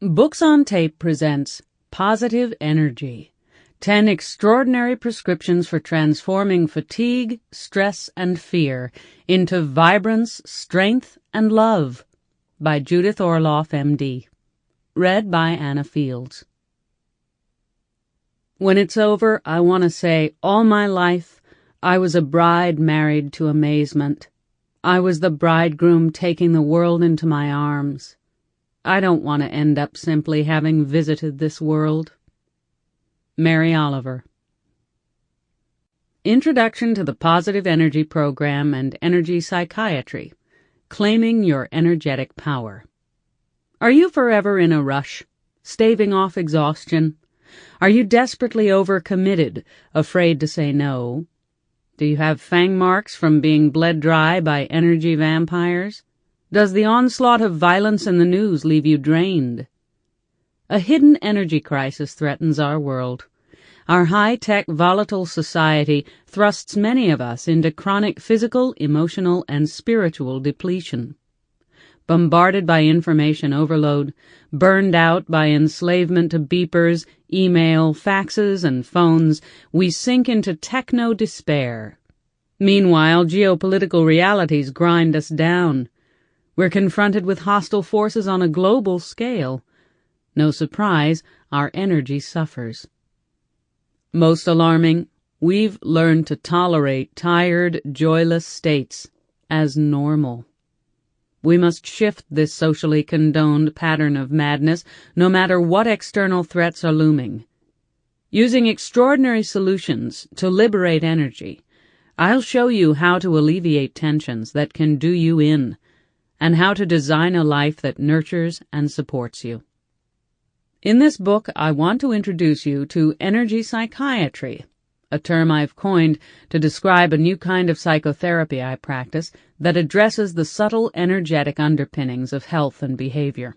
Books on Tape presents Positive Energy, 10 extraordinary prescriptions for transforming fatigue, stress, and fear into vibrance, strength, and love by Judith Orloff, MD. Read by Anna Fields. When it's over, I want to say, all my life, I was a bride married to amazement. I was the bridegroom taking the world into my arms. I don't want to end up simply having visited this world. Mary Oliver. Introduction to the Positive Energy Program and Energy Psychiatry, Claiming Your Energetic Power. Are you forever in a rush, staving off exhaustion? Are you desperately overcommitted, afraid to say no? Do you have fang marks from being bled dry by energy vampires? Does the onslaught of violence in the news leave you drained? A hidden energy crisis threatens our world. Our high-tech, volatile society thrusts many of us into chronic physical, emotional, and spiritual depletion. Bombarded by information overload, burned out by enslavement to beepers, email, faxes, and phones, we sink into techno-despair. Meanwhile, geopolitical realities grind us down. We're confronted with hostile forces on a global scale. No surprise, our energy suffers. Most alarming, we've learned to tolerate tired, joyless states as normal. We must shift this socially condoned pattern of madness, no matter what external threats are looming. Using extraordinary solutions to liberate energy, I'll show you how to alleviate tensions that can do you in, and how to design a life that nurtures and supports you. In this book, I want to introduce you to energy psychiatry, a term I've coined to describe a new kind of psychotherapy I practice that addresses the subtle energetic underpinnings of health and behavior.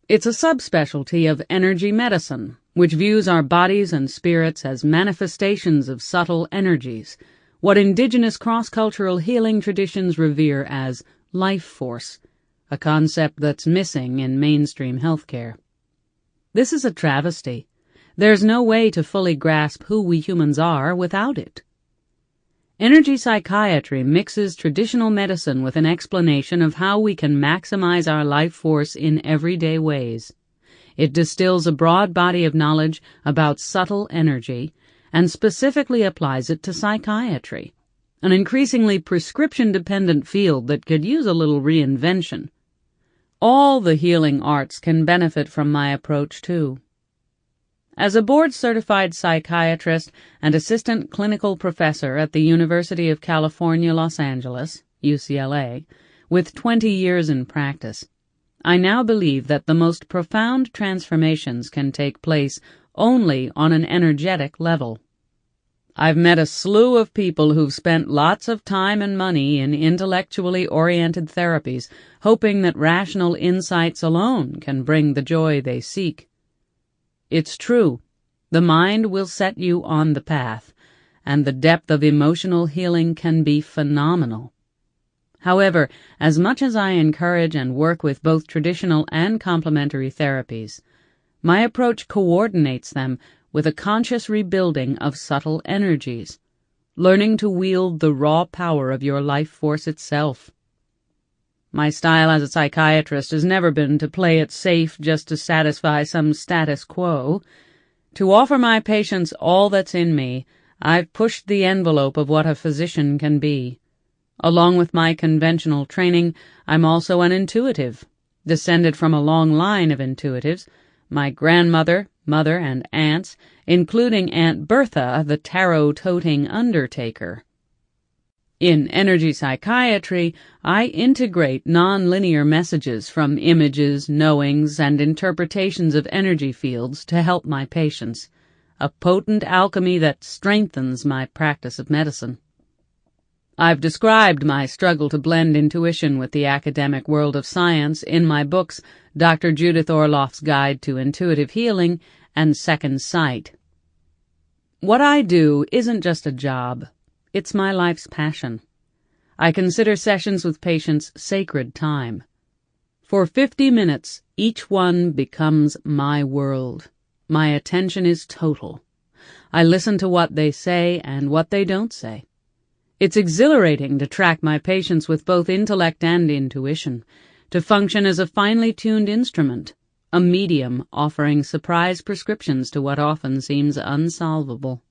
It's a subspecialty of energy medicine, which views our bodies and spirits as manifestations of subtle energies, what indigenous cross-cultural healing traditions revere as life force, a concept that's missing in mainstream healthcare. This is a travesty. There's no way to fully grasp who we humans are without it. Energy psychiatry mixes traditional medicine with an explanation of how we can maximize our life force in everyday ways. It distills a broad body of knowledge about subtle energy and specifically applies it to psychiatry, an increasingly prescription-dependent field that could use a little reinvention. All the healing arts can benefit from my approach, too. As a board-certified psychiatrist and assistant clinical professor at the University of California, Los Angeles, UCLA, with 20 years in practice, I now believe that the most profound transformations can take place only on an energetic level. I've met a slew of people who've spent lots of time and money in intellectually oriented therapies, hoping that rational insights alone can bring the joy they seek. It's true, the mind will set you on the path, and the depth of emotional healing can be phenomenal. However, as much as I encourage and work with both traditional and complementary therapies, my approach coordinates them with a conscious rebuilding of subtle energies, learning to wield the raw power of your life force itself. My style as a psychiatrist has never been to play it safe just to satisfy some status quo. To offer my patients all that's in me, I've pushed the envelope of what a physician can be. Along with my conventional training, I'm also an intuitive, descended from a long line of intuitives. My grandmother, mother, and aunts, including Aunt Bertha, the tarot-toting undertaker. In energy psychiatry, I integrate non-linear messages from images, knowings, and interpretations of energy fields to help my patients, a potent alchemy that strengthens my practice of medicine. I've described my struggle to blend intuition with the academic world of science in my books Dr. Judith Orloff's Guide to Intuitive Healing and Second Sight. What I do isn't just a job. It's my life's passion. I consider sessions with patients sacred time. For 50 minutes, each one becomes my world. My attention is total. I listen to what they say and what they don't say. It's exhilarating to track my patients with both intellect and intuition, to function as a finely tuned instrument, a medium offering surprise prescriptions to what often seems unsolvable.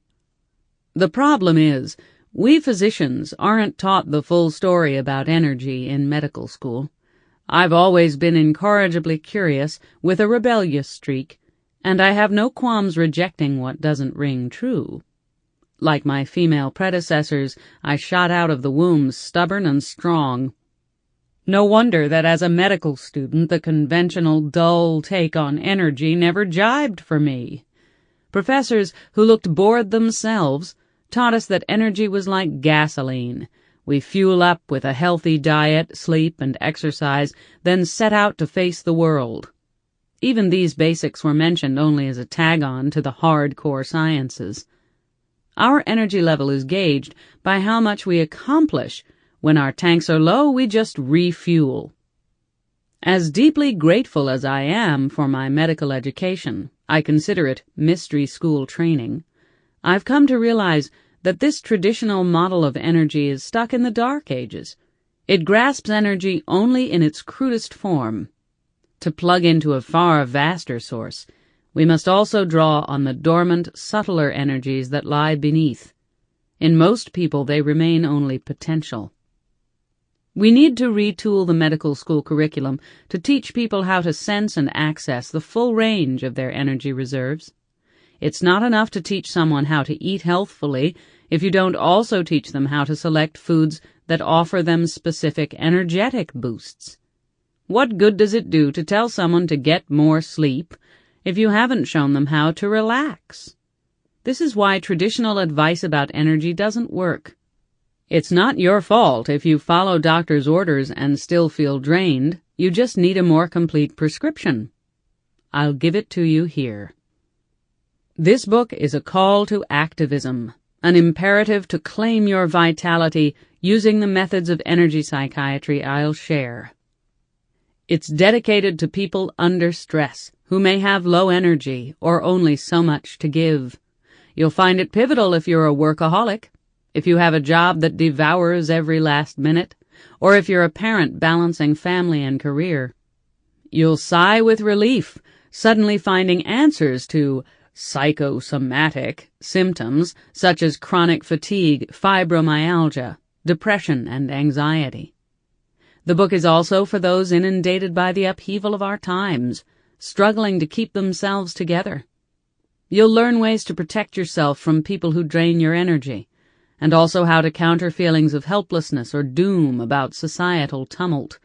The problem is, we physicians aren't taught the full story about energy in medical school. I've always been incorrigibly curious, with a rebellious streak, and I have no qualms rejecting what doesn't ring true. Like my female predecessors, I shot out of the womb stubborn and strong. No wonder that as a medical student the conventional dull take on energy never jibed for me. Professors who looked bored themselves taught us that energy was like gasoline. We fuel up with a healthy diet, sleep, and exercise, then set out to face the world. Even these basics were mentioned only as a tag-on to the hardcore sciences. Our energy level is gauged by how much we accomplish. When our tanks are low, we just refuel. As deeply grateful as I am for my medical education, I consider it mystery school training, I've come to realize that this traditional model of energy is stuck in the Dark Ages. It grasps energy only in its crudest form. To plug into a far vaster source, we must also draw on the dormant, subtler energies that lie beneath. In most people, they remain only potential. We need to retool the medical school curriculum to teach people how to sense and access the full range of their energy reserves. It's not enough to teach someone how to eat healthfully if you don't also teach them how to select foods that offer them specific energetic boosts. What good does it do to tell someone to get more sleep if you haven't shown them how to relax? This is why traditional advice about energy doesn't work. It's not your fault if you follow doctor's orders and still feel drained. You just need a more complete prescription. I'll give it to you here. This book is a call to activism, an imperative to claim your vitality using the methods of energy psychiatry I'll share. It's dedicated to people under stress who may have low energy or only so much to give. You'll find it pivotal if you're a workaholic, if you have a job that devours every last minute, or if you're a parent balancing family and career. You'll sigh with relief, suddenly finding answers to psychosomatic symptoms such as chronic fatigue, fibromyalgia, depression, and anxiety. The book is also for those inundated by the upheaval of our times, struggling to keep themselves together. You'll learn ways to protect yourself from people who drain your energy, and also how to counter feelings of helplessness or doom about societal tumult.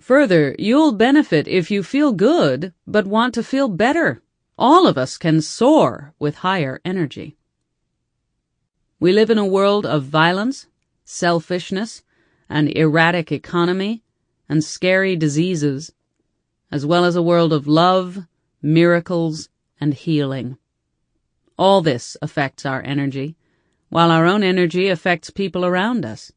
Further, you'll benefit if you feel good but want to feel better. All of us can soar with higher energy. We live in a world of violence, selfishness, an erratic economy, and scary diseases, as well as a world of love, miracles, and healing. All this affects our energy, while our own energy affects people around us.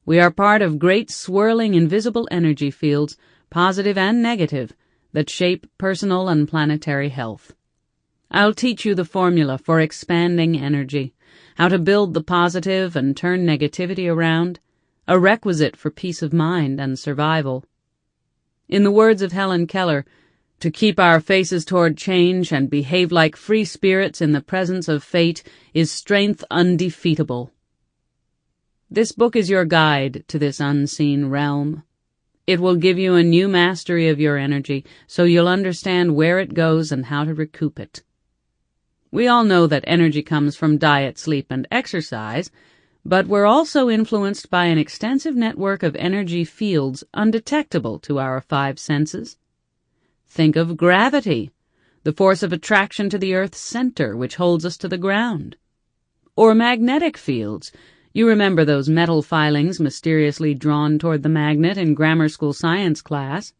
We are part of great swirling invisible energy fields, positive and negative, that shape personal and planetary health. I'll teach you the formula for expanding energy, how to build the positive and turn negativity around, a requisite for peace of mind and survival. In the words of Helen Keller, to keep our faces toward change and behave like free spirits in the presence of fate is strength undefeatable. This book is your guide to this unseen realm. It will give you a new mastery of your energy, so you'll understand where it goes and how to recoup it. We all know that energy comes from diet, sleep, and exercise, but we're also influenced by an extensive network of energy fields undetectable to our five senses. Think of gravity, the force of attraction to the Earth's center, which holds us to the ground. Or magnetic fields. You remember those metal filings mysteriously drawn toward the magnet in grammar school science class.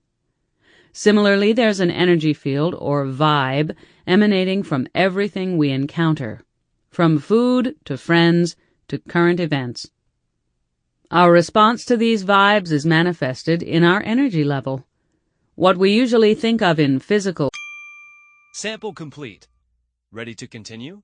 Similarly, there's an energy field, or vibe, emanating from everything we encounter, from food to friends to current events. Our response to these vibes is manifested in our energy level. What we usually think of in physical. Sample complete. Ready to continue?